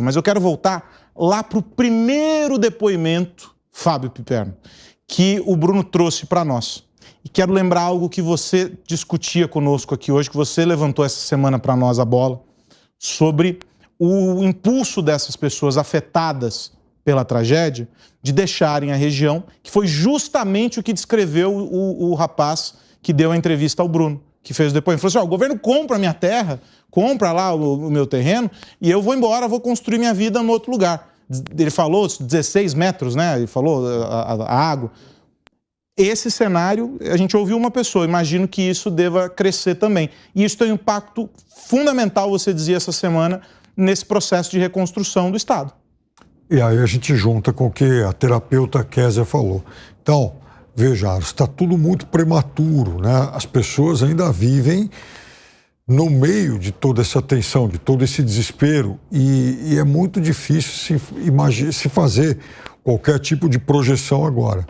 Mas eu quero voltar lá para o primeiro depoimento, Fábio Piperno, que o Bruno trouxe para nós. E quero lembrar algo que você discutia conosco aqui hoje, que você levantou essa semana para nós a bola, sobre o impulso dessas pessoas afetadas pela tragédia de deixarem a região, que foi justamente o que descreveu o rapaz que deu a entrevista ao Bruno, que fez o depoimento. Ele falou assim, o governo compra a minha terra, compra lá o meu terreno, e eu vou embora, vou construir minha vida em outro lugar. Ele falou 16 metros, né? Ele falou a água. Esse cenário, a gente ouviu uma pessoa, imagino que isso deva crescer também. E isso tem um impacto fundamental, você dizia essa semana, nesse processo de reconstrução do Estado. E aí a gente junta com o que a terapeuta Kézia falou. Então, veja, está tudo muito prematuro, né? As pessoas ainda vivem no meio de toda essa tensão, de todo esse desespero, e é muito difícil se fazer qualquer tipo de projeção agora.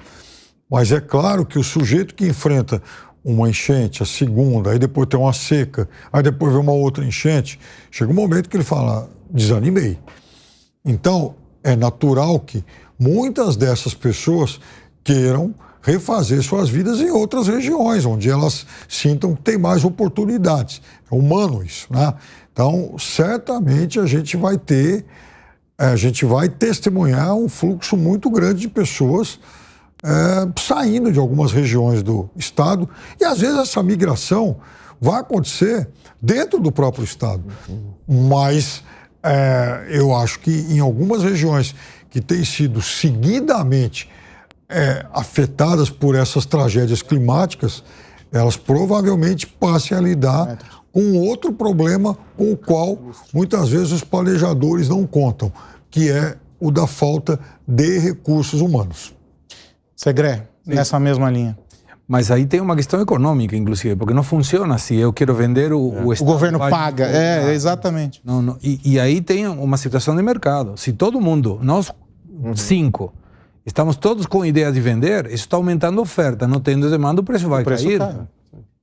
Mas é claro que o sujeito que enfrenta uma enchente, a segunda, aí depois tem uma seca, aí depois vem uma outra enchente, chega um momento que ele fala, desanimei. Então, é natural que muitas dessas pessoas queiram refazer suas vidas em outras regiões, onde elas sintam que tem mais oportunidades. É humano isso, né? Então, certamente a gente vai testemunhar um fluxo muito grande de pessoas saindo de algumas regiões do Estado, e às vezes essa migração vai acontecer dentro do próprio Estado. Mas eu acho que em algumas regiões que têm sido seguidamente afetadas por essas tragédias climáticas, elas provavelmente passem a lidar com outro problema com o qual muitas vezes os planejadores não contam, que é o da falta de recursos humanos. Segré, nessa mesma linha. Mas aí tem uma questão econômica, inclusive, porque não funciona assim. Eu quero vender o Estado. O governo paga, exatamente. Não. E aí tem uma situação de mercado. Se todo mundo, nós 5, estamos todos com ideia de vender, isso está aumentando a oferta, não tendo demanda, o preço vai cair.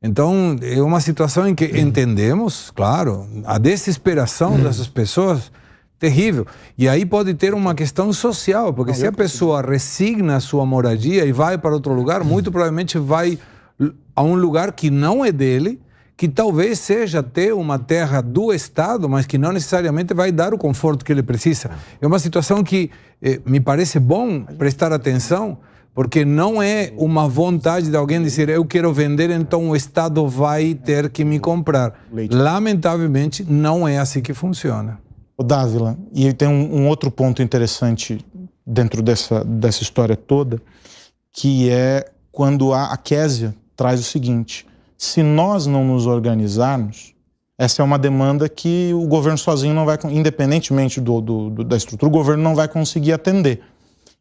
Então, é uma situação em que entendemos, claro, a desesperação dessas pessoas, terrível. E aí pode ter uma questão social, porque se a pessoa resigna a sua moradia e vai para outro lugar, muito provavelmente vai a um lugar que não é dele, que talvez seja até uma terra do Estado, mas que não necessariamente vai dar o conforto que ele precisa. É uma situação que me parece bom prestar atenção, porque não é uma vontade de alguém dizer eu quero vender, então o Estado vai ter que me comprar. Lamentavelmente, não é assim que funciona. O Dávila, e tem um outro ponto interessante dentro dessa história toda, que é quando a Kézia traz o seguinte: se nós não nos organizarmos, essa é uma demanda que o governo sozinho não vai, independentemente da estrutura, o governo não vai conseguir atender.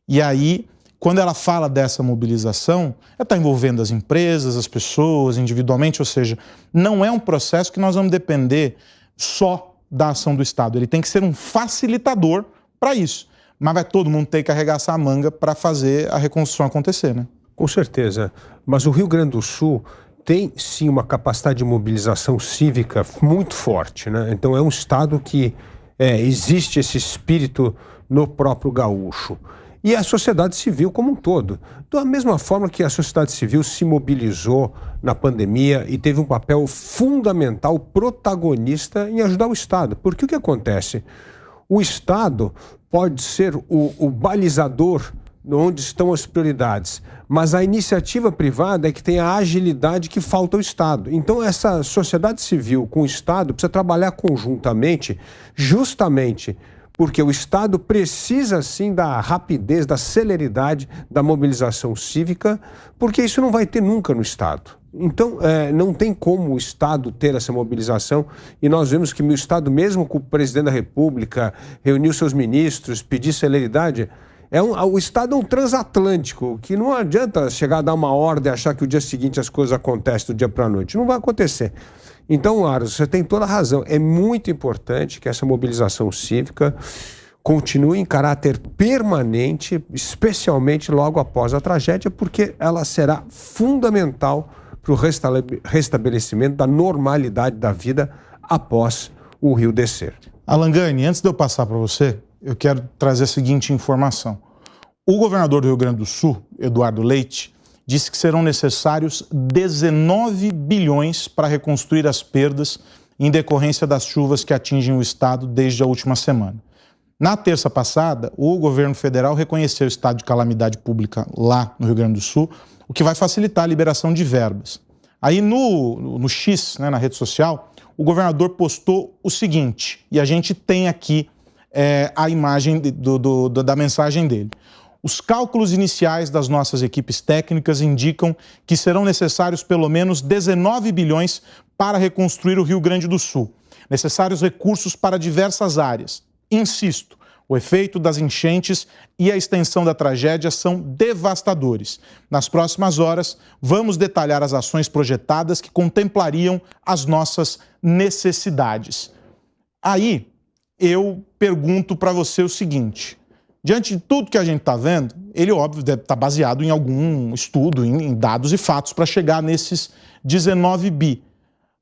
E aí, quando ela fala dessa mobilização, ela está envolvendo as empresas, as pessoas, individualmente, ou seja, não é um processo que nós vamos depender só da ação do Estado. Ele tem que ser um facilitador para isso. Mas vai todo mundo ter que arregaçar a manga para fazer a reconstrução acontecer, né? Com certeza. Mas o Rio Grande do Sul tem, sim, uma capacidade de mobilização cívica muito forte, né? Então é um Estado que existe esse espírito no próprio gaúcho. E a sociedade civil como um todo. Da mesma forma que a sociedade civil se mobilizou na pandemia e teve um papel fundamental, protagonista em ajudar o Estado. Porque o que acontece? O Estado pode ser o balizador onde estão as prioridades, mas a iniciativa privada é que tem a agilidade que falta ao Estado. Então essa sociedade civil com o Estado precisa trabalhar conjuntamente, justamente porque o Estado precisa, sim, da rapidez, da celeridade da mobilização cívica, porque isso não vai ter nunca no Estado. Então, não tem como o Estado ter essa mobilização, e nós vemos que o Estado, mesmo com o presidente da República, reuniu seus ministros, pedir celeridade, o Estado é um transatlântico, que não adianta chegar a dar uma ordem e achar que o dia seguinte as coisas acontecem do dia para a noite. Não vai acontecer. Então, Aros, você tem toda a razão. É muito importante que essa mobilização cívica continue em caráter permanente, especialmente logo após a tragédia, porque ela será fundamental para o restabelecimento da normalidade da vida após o rio descer. Alangani, antes de eu passar para você, eu quero trazer a seguinte informação. O governador do Rio Grande do Sul, Eduardo Leite, disse que serão necessários 19 bilhões para reconstruir as perdas em decorrência das chuvas que atingem o estado desde a última semana. Na terça passada, o governo federal reconheceu o estado de calamidade pública lá no Rio Grande do Sul, o que vai facilitar a liberação de verbas. Aí no X, né, na rede social, o governador postou o seguinte, e a gente tem aqui a imagem da mensagem dele. Os cálculos iniciais das nossas equipes técnicas indicam que serão necessários pelo menos 19 bilhões para reconstruir o Rio Grande do Sul. Necessários recursos para diversas áreas. Insisto, o efeito das enchentes e a extensão da tragédia são devastadores. Nas próximas horas, vamos detalhar as ações projetadas que contemplariam as nossas necessidades. Aí, eu pergunto para você o seguinte: diante de tudo que a gente está vendo, ele, óbvio, deve estar baseado em algum estudo, em dados e fatos para chegar nesses 19 bi.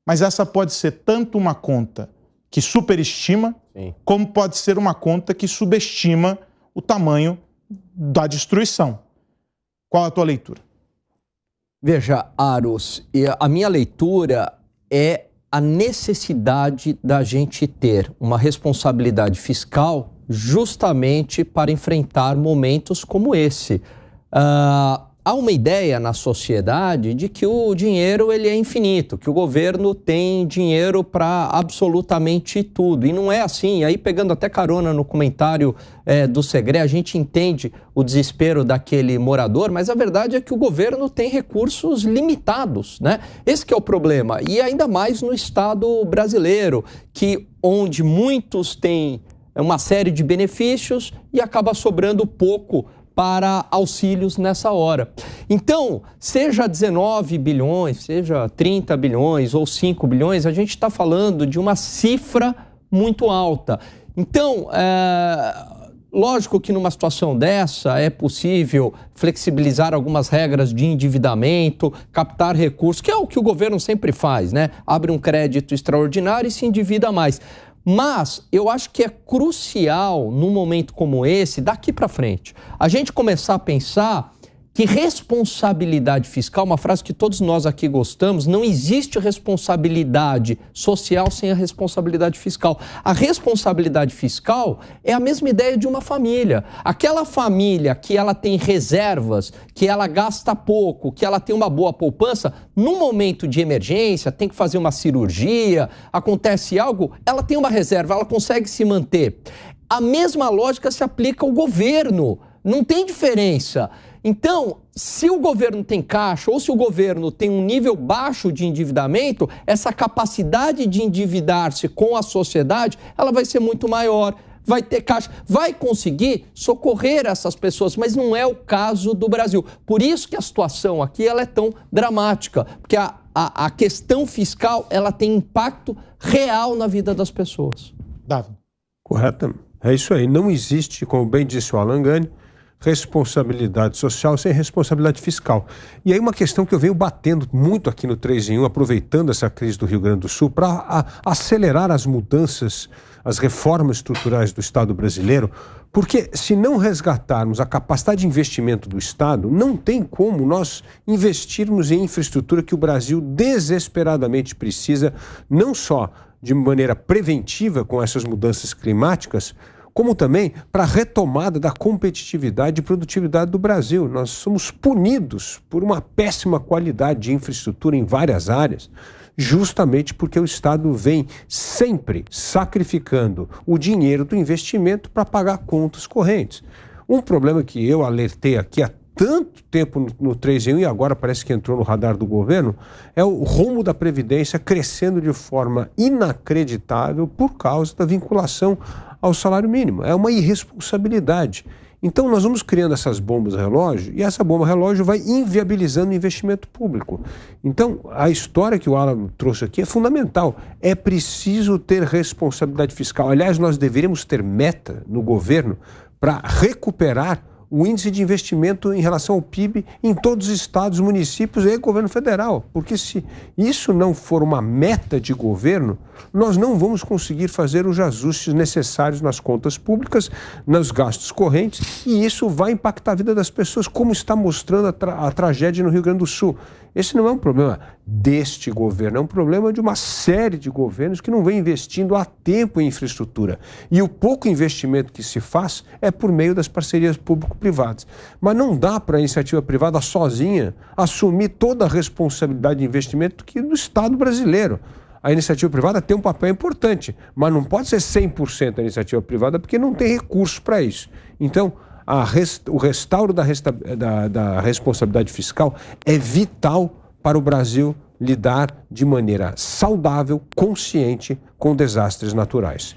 Mas essa pode ser tanto uma conta que superestima, como pode ser uma conta que subestima o tamanho da destruição. Qual a tua leitura? Veja, Aros, a minha leitura é a necessidade da gente ter uma responsabilidade fiscal justamente para enfrentar momentos como esse. Há uma ideia na sociedade de que o dinheiro ele é infinito, que o governo tem dinheiro para absolutamente tudo. E não é assim. E aí, pegando até carona no comentário do Segré, a gente entende o desespero daquele morador, mas a verdade é que o governo tem recursos limitados, né? Esse que é o problema. E ainda mais no Estado brasileiro, onde muitos têm uma série de benefícios e acaba sobrando pouco para auxílios nessa hora. Então, seja 19 bilhões, seja 30 bilhões ou 5 bilhões, a gente está falando de uma cifra muito alta. Então, lógico que numa situação dessa é possível flexibilizar algumas regras de endividamento, captar recursos, que é o que o governo sempre faz, né? Abre um crédito extraordinário e se endivida mais. Mas eu acho que é crucial, num momento como esse, daqui para frente, a gente começar a pensar que responsabilidade fiscal, uma frase que todos nós aqui gostamos, não existe responsabilidade social sem a responsabilidade fiscal. A responsabilidade fiscal é a mesma ideia de uma família. Aquela família que ela tem reservas, que ela gasta pouco, que ela tem uma boa poupança, num momento de emergência, tem que fazer uma cirurgia, acontece algo, ela tem uma reserva, ela consegue se manter. A mesma lógica se aplica ao governo, não tem diferença. Então, se o governo tem caixa ou se o governo tem um nível baixo de endividamento, essa capacidade de endividar-se com a sociedade, ela vai ser muito maior, vai ter caixa, vai conseguir socorrer essas pessoas, mas não é o caso do Brasil. Por isso que a situação aqui ela é tão dramática, porque a questão fiscal ela tem impacto real na vida das pessoas. Davi. Correto. É isso aí. Não existe, como bem disse o Alangani, responsabilidade social sem responsabilidade fiscal. E aí uma questão que eu venho batendo muito aqui no 3 em 1, aproveitando essa crise do Rio Grande do Sul, para acelerar as mudanças, as reformas estruturais do Estado brasileiro, porque se não resgatarmos a capacidade de investimento do Estado, não tem como nós investirmos em infraestrutura que o Brasil desesperadamente precisa, não só de maneira preventiva com essas mudanças climáticas, como também para a retomada da competitividade e produtividade do Brasil. Nós somos punidos por uma péssima qualidade de infraestrutura em várias áreas, justamente porque o Estado vem sempre sacrificando o dinheiro do investimento para pagar contas correntes. Um problema que eu alertei aqui há tanto tempo no 3 em 1 e agora parece que entrou no radar do governo, é o rumo da Previdência crescendo de forma inacreditável por causa da vinculação ao salário mínimo. É uma irresponsabilidade. Então nós vamos criando essas bombas relógio e essa bomba relógio vai inviabilizando o investimento público. Então a história que o Alan trouxe aqui é fundamental. É preciso ter responsabilidade fiscal. Aliás, nós deveríamos ter meta no governo para recuperar o índice de investimento em relação ao PIB em todos os estados, municípios e governo federal. Porque se isso não for uma meta de governo, nós não vamos conseguir fazer os ajustes necessários nas contas públicas, nos gastos correntes, e isso vai impactar a vida das pessoas, como está mostrando a tragédia no Rio Grande do Sul. Esse não é um problema deste governo, é um problema de uma série de governos que não vem investindo há tempo em infraestrutura. E o pouco investimento que se faz é por meio das parcerias público-privadas. Mas não dá para a iniciativa privada sozinha assumir toda a responsabilidade de investimento do Estado brasileiro. A iniciativa privada tem um papel importante, mas não pode ser 100% a iniciativa privada porque não tem recurso para isso. Então, o restauro da responsabilidade fiscal é vital para o Brasil lidar de maneira saudável, consciente com desastres naturais.